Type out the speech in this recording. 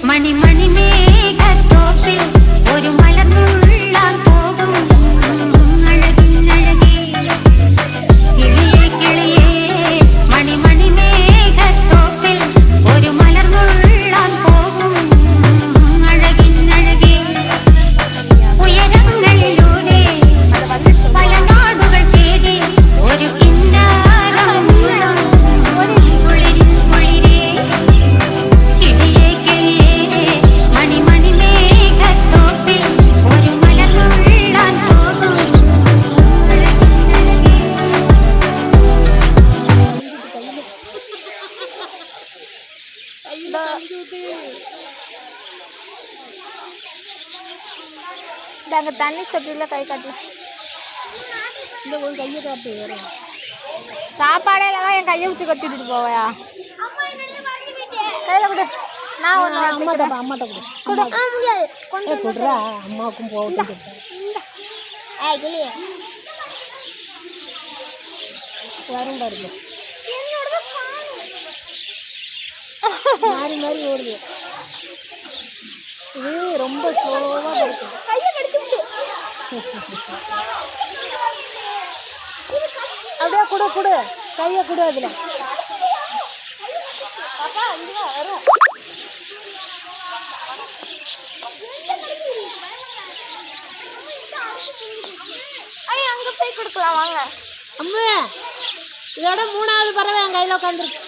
மணி மணி மேகத்தோப்பில் ஒரு மலர்ந்துள்ளால் போகும் அழகின் அழகே கிளியே கிளியே மணி மணி மேகத்தோப்பில் ஒரு மலர்ந்துள்ளால் போகும் அழகின் அழகே உயரங்களூரே பல நாடுகள் தேடி ஒரு கிண்ணாரம் உள்ளம் குளிரின் குளிரே கிளியே கிளியே மணி மணி மேகத்தோப்பில் ஒரு மலர்ந்துள்ளால் போகும் நாங்கள் தண்ணி சட்டியில் கை காட்டல இந்த ஒரு கையை காட்டு வரும். சாப்பாடே இல்லாமல் என் கையை வச்சு கட்டிட்டு போவையா கையில் கொடு நான் ஒன்று அம்மாட்ட கொடு. கொடு முடியாது கொடுறா அம்மாவுக்கும் போகட்டும். வரும் பாருங்க மாறி மாறி ஓடுது. இது ரொம்ப ஸ்லோவாக இருக்கும். அப்படியே கொடு கொடு கையை கொடு அதில் அங்கே போய் கொடுக்கலாம் வாங்க அம்மா இதோட 3வது பறவை என் கையில் உட்காந்துருக்கு.